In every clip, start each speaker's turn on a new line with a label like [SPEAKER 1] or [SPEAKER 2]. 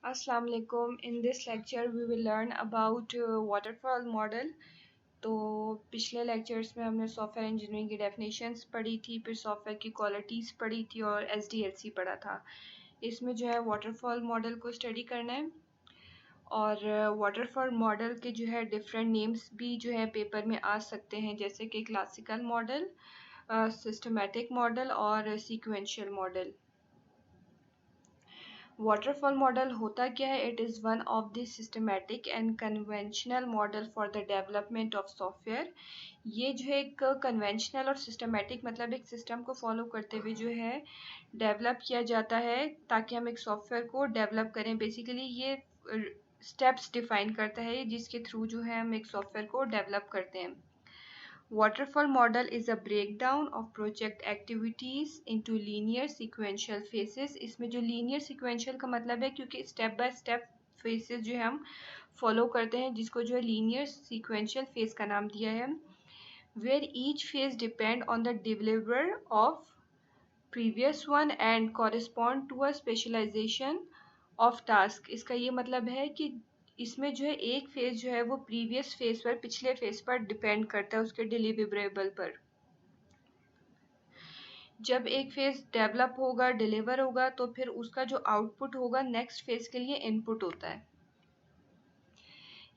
[SPEAKER 1] Assalamu alaikum. In this lecture we will learn about waterfall model. तो पिछले lectures में हमने सॉफ्टवेयर इंजीनियरिंग की डेफिनेशंस पढ़ी थी, फिर सॉफ्टवेयर की क्वालिटीज़ पढ़ी थी और SDLC पढ़ा था। इसमें जो है वाटरफॉल मॉडल को स्टडी करना है और वाटरफॉल मॉडल के जो है डिफरेंट नेम्स भी जो है पेपर में आ सकते हैं, जैसे कि क्लासिकल मॉडल, सिस्टमैटिक मॉडल और सीक्वेंशियल मॉडल। वाटरफॉल मॉडल होता क्या है? It is one of the systematic and conventional model for the development of software. ये जो है एक कन्वेंशनल और सिस्टमैटिक मतलब एक सिस्टम को फॉलो करते हुए जो है डेवलप किया जाता है ताकि हम एक सॉफ्टवेयर को डेवलप करें। बेसिकली ये स्टेप्स डिफाइन करता है जिसके थ्रू जो है हम एक सॉफ्टवेयर को डेवलप करते हैं। Waterfall model is a breakdown of project activities into linear sequential phases। इसमें जो linear sequential का मतलब है क्योंकि step by step phases जो है हम follow करते हैं, जिसको जो है linear sequential phase का नाम दिया है, where each phase depend on the deliverer of previous one and correspond to a specialization of task। इसका ये मतलब है कि इसमें जो है एक फेज जो है वो प्रीवियस फेज पर, पिछले फेज पर डिपेंड करता है उसके डिलीवरेबल पर। जब एक फेज डेवलप होगा, डिलीवर होगा, तो फिर उसका जो आउटपुट होगा नेक्स्ट फेज के लिए इनपुट होता है।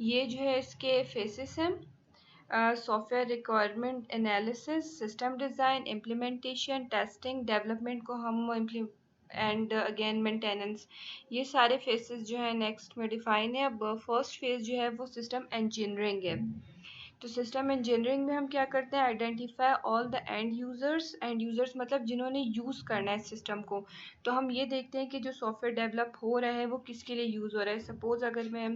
[SPEAKER 1] ये जो है इसके फेसेस हैं: software requirement analysis, system design, implementation, testing, development को हम एंड अगेन मेंटेनेंस। ये सारे फेसेस जो है नेक्स्ट में डिफाइन है। अब फर्स्ट फेज जो है वो सिस्टम इंजीनियरिंग है। तो सिस्टम इंजीनियरिंग में हम क्या करते हैं? Identify all the end users मतलब जिन्होंने यूज़ करना है सिस्टम को। तो हम ये देखते हैं कि जो सॉफ्टवेयर डेवलप हो रहा है वो किसके लिए यूज़ हो रहा है। सपोज़ अगर मैं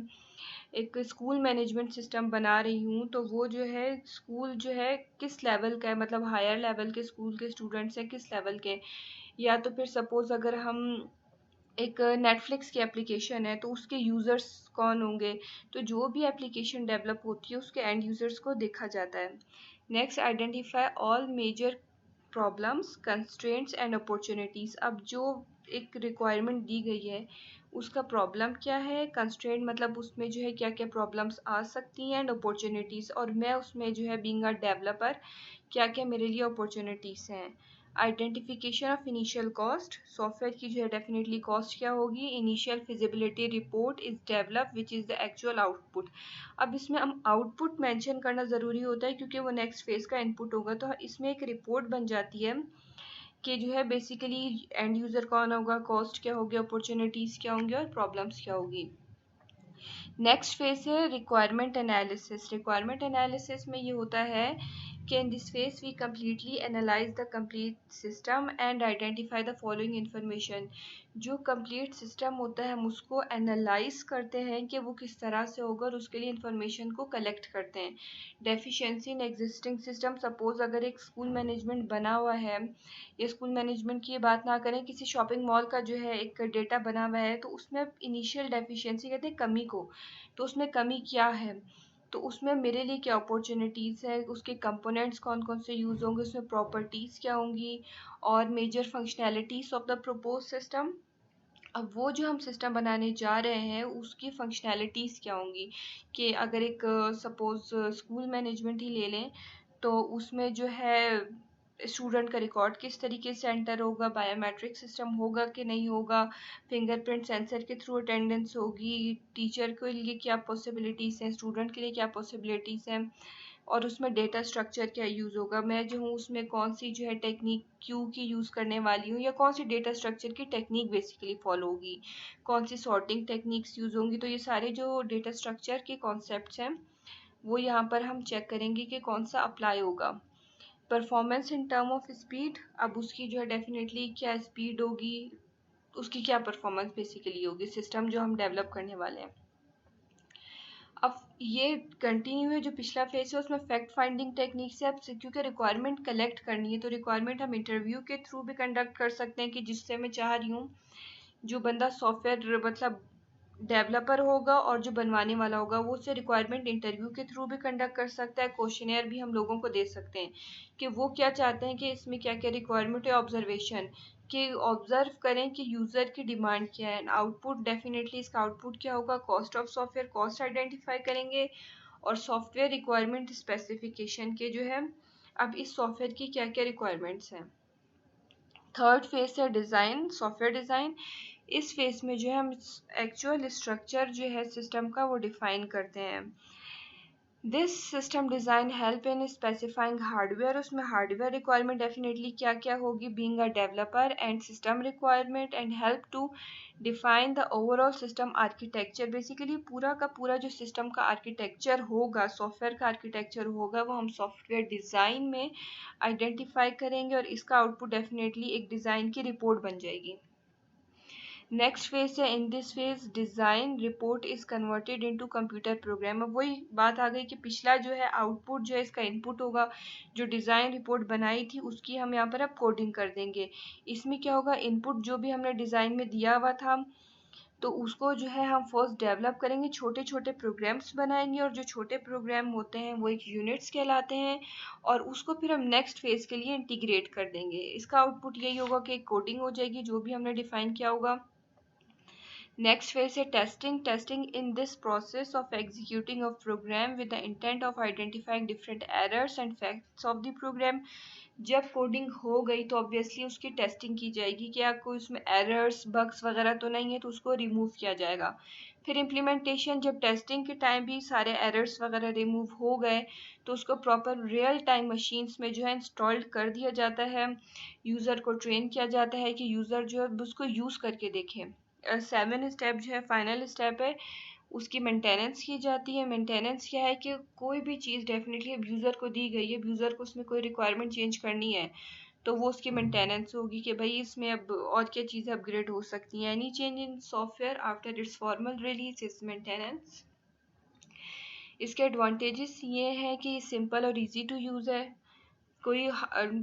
[SPEAKER 1] एक स्कूल मैनेजमेंट सिस्टम बना रही हूँ तो वो जो है स्कूल जो है किस लेवल का है, मतलब हायर लेवल के स्कूल के स्टूडेंट्स हैं किस लेवल के। या तो फिर सपोज़ अगर हम एक नेटफ्लिक्स की एप्लीकेशन है तो उसके यूज़र्स कौन होंगे। तो जो भी एप्लीकेशन डेवलप होती है उसके एंड यूज़र्स को देखा जाता है। Next, identify all major problems, constraints and opportunities. अब जो एक रिक्वायरमेंट दी गई है उसका प्रॉब्लम क्या है, कंस्ट्रेंट मतलब उसमें जो है क्या क्या प्रॉब्लम्स आ सकती हैं, एंड अपॉर्चुनिटीज़ और मैं उसमें जो है बीइंग अ डेवलपर क्या क्या मेरे लिए अपॉर्चुनिटीज़ हैं। Identification of initial cost, software की जो है डेफिनेटली कॉस्ट क्या होगी। Initial feasibility report is develop which is the actual output. अब इसमें हम आउटपुट मेंशन करना ज़रूरी होता है क्योंकि वो नेक्स्ट फेज का इनपुट होगा। तो इसमें एक रिपोर्ट बन जाती है कि जो है बेसिकली एंड यूज़र कौन होगा, कॉस्ट क्या होगी, अपॉर्चुनिटीज़ क्या होंगी और प्रॉब्लम्स क्या होगी। नेक्स्ट फेज है रिक्वायरमेंट एनालिसिस। रिक्वायरमेंट एनालिसिस में ये होता है कि in this phase we completely analyse the complete system and identify the following information. जो कंप्लीट सिस्टम होता है हम उसको एनालाइज करते हैं कि वो किस तरह से होगा और उसके लिए इन्फॉर्मेशन को कलेक्ट करते हैं। Deficiency in existing system, suppose अगर एक स्कूल मैनेजमेंट बना हुआ है, या स्कूल मैनेजमेंट की बात ना करें, किसी शॉपिंग मॉल का जो है एक डेटा बना हुआ है तो उसमें इनिशियल डेफिशिएंसी कहते हैं कमी को। तो उसमें कमी क्या है, तो उसमें मेरे लिए क्या अपॉर्चुनिटीज़ है, उसके कंपोनेंट्स कौन कौन से यूज़ होंगे, उसमें प्रॉपर्टीज़ क्या होंगी और major functionalities of the propose system. अब वो जो हम सिस्टम बनाने जा रहे हैं उसकी फंक्शनैलिटीज़ क्या होंगी, कि अगर एक सपोज़ स्कूल मैनेजमेंट ही ले लें तो उसमें जो है स्टूडेंट का रिकॉर्ड किस तरीके से एंटर होगा, बायोमेट्रिक सिस्टम होगा कि नहीं होगा, फिंगरप्रिंट सेंसर के थ्रू अटेंडेंस होगी, टीचर के लिए क्या पॉसिबिलिटीज़ हैं, स्टूडेंट के लिए क्या पॉसिबिलिटीज़ हैं, और उसमें डेटा स्ट्रक्चर क्या यूज़ होगा, मैं जो हूँ उसमें कौन सी जो है टेक्निक क्यू की यूज़ करने वाली हूँ, या कौन सी डेटा स्ट्रक्चर की टेक्निक बेसिकली फॉलो होगी, कौन सी सॉर्टिंग टेक्निक्स यूज़ होंगी। तो ये सारे जो डेटा स्ट्रक्चर के कॉन्सेप्ट्स हैं वो यहाँ पर हम चेक करेंगे कि कौन सा अप्लाई होगा। Performance in term of speed, अब उसकी जो है डेफिनेटली क्या स्पीड होगी, उसकी क्या परफॉर्मेंस बेसिकली होगी, सिस्टम जो हम डेवलप करने वाले हैं। अब ये कंटिन्यू है जो पिछला फेज है उसमें फैक्ट फाइंडिंग टेक्निक से, अब क्योंकि रिक्वायरमेंट कलेक्ट करनी है तो रिक्वायरमेंट हम इंटरव्यू के थ्रू भी कंडक्ट कर सकते हैं, कि जिससे मैं चाह रही हूँ जो बंदा सॉफ्टवेयर मतलब डेवलपर होगा और जो बनवाने वाला होगा वो उससे रिक्वायरमेंट इंटरव्यू के थ्रू भी कंडक्ट कर सकता है। क्वेश्चनेयर भी हम लोगों को दे सकते हैं कि वो क्या चाहते हैं कि इसमें क्या क्या रिक्वायरमेंट है, ऑब्जर्वेशन कि ऑब्जर्व करें कि यूज़र की डिमांड क्या है। आउटपुट डेफिनेटली इसका आउटपुट क्या होगा, cost of software, cost identify करेंगे और सॉफ्टवेयर रिक्वायरमेंट स्पेसिफिकेशन के जो है अब इस सॉफ्टवेयर की क्या क्या रिक्वायरमेंट्स हैं। थर्ड फेज है डिज़ाइन, सॉफ्टवेयर डिज़ाइन। इस फेज में जो है हम एक्चुअल स्ट्रक्चर जो है सिस्टम का वो डिफाइन करते हैं। This system design help in specifying hardware, उसमें हार्डवेयर रिक्वायरमेंट डेफिनेटली क्या क्या होगी, being a developer and system requirement and help to define the overall system architecture. Basically पूरा का पूरा जो सिस्टम का आर्किटेक्चर होगा, सॉफ्टवेयर का आर्किटेक्चर होगा, वो हम सॉफ्टवेयर डिज़ाइन में आइडेंटिफाई करेंगे और इसका आउटपुट डेफिनेटली एक डिज़ाइन की रिपोर्ट बन जाएगी। नेक्स्ट फेज है, इन this phase design report is converted into computer program. अब वही बात आ गई कि पिछला जो है आउटपुट जो है इसका इनपुट होगा, जो डिज़ाइन रिपोर्ट बनाई थी उसकी हम यहाँ पर अब कोडिंग कर देंगे। इसमें क्या होगा, इनपुट जो भी हमने डिज़ाइन में दिया हुआ था तो उसको जो है हम फर्स्ट डेवलप करेंगे, छोटे छोटे प्रोग्राम्स बनाएंगे और जो छोटे प्रोग्राम होते हैं वो एक यूनिट्स कहलाते हैं और उसको फिर हम नेक्स्ट फेज के लिए इंटीग्रेट कर देंगे। इसका आउटपुट यही होगा कि कोडिंग हो जाएगी जो भी हमने डिफाइन किया होगा। Next phase है testing. Testing in this process of executing a program with the intent of identifying different errors and facts of the program. जब कोडिंग हो गई तो ऑब्वियसली उसकी टेस्टिंग की जाएगी कि आपको इसमें एरर्स बग्स वगैरह तो नहीं है, तो उसको रिमूव किया जाएगा। फिर इम्प्लीमेंटेशन, जब टेस्टिंग के टाइम भी सारे एरर्स वगैरह रिमूव हो गए तो उसको प्रॉपर रियल टाइम मशीन्स में जो है इंस्टॉल्ड कर दिया जाता है। यूज़र को ट्रेन किया जाता है कि यूज़र जो है उसको यूज़ करके देखें। 7 स्टेप जो है फाइनल स्टेप है, उसकी मेंटेनेंस की जाती है। मेंटेनेंस क्या है कि कोई भी चीज़ डेफिनेटली अब यूज़र को दी गई है, यूज़र को उसमें कोई रिक्वायरमेंट चेंज करनी है तो वो उसकी मेंटेनेंस होगी कि भाई इसमें अब और क्या चीज़ें अपग्रेड हो सकती हैं। Any change in software after it's formal release is maintenance. इसके एडवांटेजेस ये हैं कि सिंपल और इजी टू यूज़ है, कोई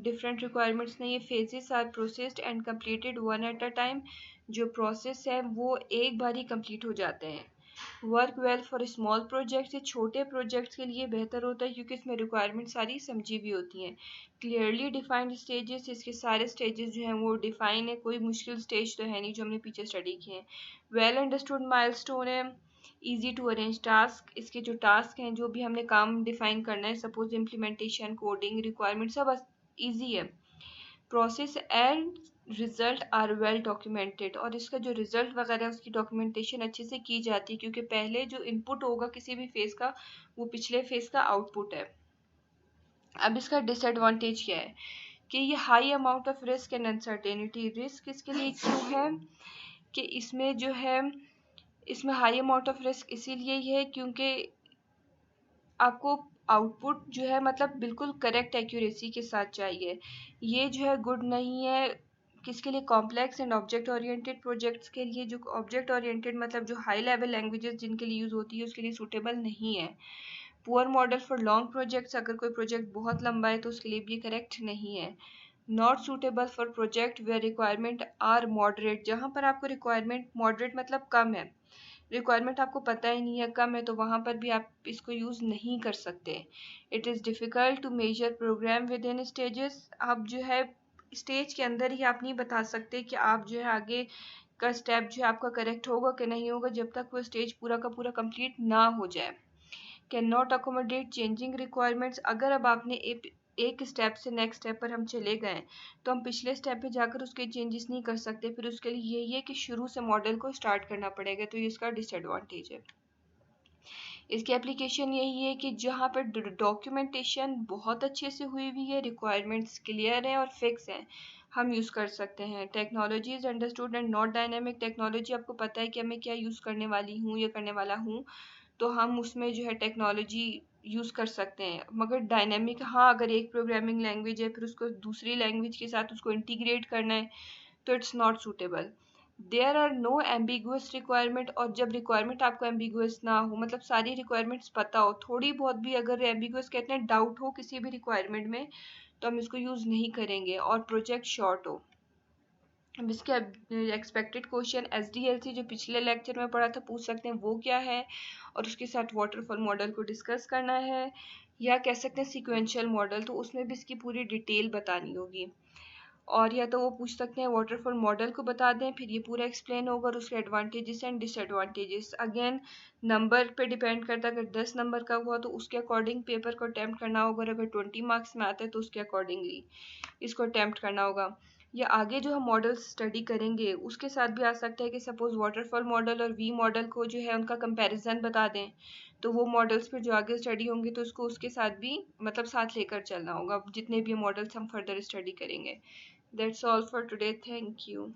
[SPEAKER 1] डिफरेंट रिक्वायरमेंट्स नहीं है। Phases are processed and completed one at a time, जो प्रोसेस है वो एक बार ही कंप्लीट हो जाते हैं। Work well for small projects, ये छोटे प्रोजेक्ट्स के लिए बेहतर होता है क्योंकि इसमें रिक्वायरमेंट सारी समझी हुई होती हैं। क्लियरली डिफाइंड स्टेजेस, इसके सारे स्टेजेस जो हैं वो डिफाइन है, कोई मुश्किल स्टेज तो है नहीं जो हमने पीछे स्टडी किए हैं। वेल अंडरस्टूड माइलस्टोन है। इजी टू अरेंज टास्क, इसके जो टास्क हैं जो भी हमने काम डिफाइन करना है, सपोज इम्प्लीमेंटेशन, कोडिंग, रिक्वायरमेंट सब इजी है। Process and result are well documented, और इसका जो रिजल्ट वगैरह है उसकी डॉक्यूमेंटेशन अच्छे से की जाती है क्योंकि पहले जो इनपुट होगा किसी भी फेज का वो पिछले फेज का आउटपुट है। अब इसका डिसएडवांटेज क्या है कि ये high amount of risk and uncertainty. Risk इसके लिए क्यों है कि इसमें जो है इसमें हाई अमाउंट ऑफ रिस्क इसीलिए है क्योंकि आपको आउटपुट जो है मतलब बिल्कुल करेक्ट एक्यूरेसी के साथ चाहिए। ये जो है गुड नहीं है किसके लिए, complex and object oriented projects के लिए। जो ऑब्जेक्ट ओरिएंटेड मतलब जो हाई लेवल लैंग्वेजेस जिनके लिए यूज़ होती है उसके लिए सूटेबल नहीं है। Poor model for long projects, अगर कोई प्रोजेक्ट बहुत लंबा है तो उसके लिए भी करेक्ट नहीं है। Not suitable for project where requirement are moderate, जहाँ पर आपको रिक्वायरमेंट मॉडरेट मतलब कम है, रिक्वायरमेंट आपको पता ही नहीं है, कम है, तो वहाँ पर भी आप इसको यूज़ नहीं कर सकते। It is difficult to measure program within stages, आप जो है स्टेज के अंदर ही आप नहीं बता सकते कि आप जो है आगे का स्टेप जो है आपका करेक्ट होगा कि नहीं होगा जब तक वो स्टेज पूरा का पूरा कंप्लीट ना हो जाए। Can not accommodate changing requirements, अगर अब आपने एक स्टेप से नेक्स्ट स्टेप पर हम चले गए तो हम पिछले स्टेप पे जाकर उसके चेंजेस नहीं कर सकते, फिर उसके लिए यही है कि शुरू से मॉडल को स्टार्ट करना पड़ेगा, तो ये इसका डिसएडवांटेज है। इसकी एप्लीकेशन यही है कि जहाँ पर डॉक्यूमेंटेशन बहुत अच्छे से हुई हुई है, रिक्वायरमेंट्स क्लियर हैं और फिक्स हैं, हम यूज़ कर सकते हैं। Technology is understood and not dynamic, technology आपको पता है कि मैं क्या यूज़ करने वाली हूँ या करने वाला हूँ, तो हम उसमें जो है टेक्नोलॉजी यूज़ कर सकते हैं। मगर डायनेमिक, हाँ, अगर एक प्रोग्रामिंग लैंग्वेज है फिर उसको दूसरी लैंग्वेज के साथ उसको इंटीग्रेट करना है तो it's not suitable. There are no ambiguous requirement, और जब रिक्वायरमेंट आपको एम्बिगुअस ना हो, मतलब सारी रिक्वायरमेंट्स पता हो, थोड़ी बहुत भी अगर एम्बिगुअस कहते हैं डाउट हो किसी भी रिक्वायरमेंट में तो हम इसको यूज़ नहीं करेंगे, और प्रोजेक्ट शॉर्ट हो। अब इसके एक्सपेक्टेड क्वेश्चन एसडीएलसी जो पिछले लेक्चर में पढ़ा था पूछ सकते हैं वो क्या है, और उसके साथ वाटरफॉल मॉडल को डिस्कस करना है, या कह सकते हैं सीक्वेंशियल मॉडल, तो उसमें भी इसकी पूरी डिटेल बतानी होगी। और या तो वो पूछ सकते हैं वाटरफॉल मॉडल को बता दें, फिर ये पूरा एक्सप्लेन होगा और उसके advantages and disadvantages. Again number पे डिपेंड करता है, अगर 10 नंबर का हुआ तो उसके अकॉर्डिंग पेपर को अटेम्प्ट करना होगा, और अगर 20 मार्क्स में आता है तो उसके अकॉर्डिंगली इसको अटेम्प्ट करना होगा। या आगे जो हम मॉडल स्टडी करेंगे उसके साथ भी आ सकता है कि सपोज वाटरफॉल मॉडल और वी मॉडल को जो है उनका कंपैरिजन बता दें, तो वो मॉडल्स फिर जो आगे स्टडी होंगे तो उसको उसके साथ भी मतलब साथ लेकर चलना होगा जितने भी मॉडल्स हम फर्दर स्टडी करेंगे। That's all for today. Thank you.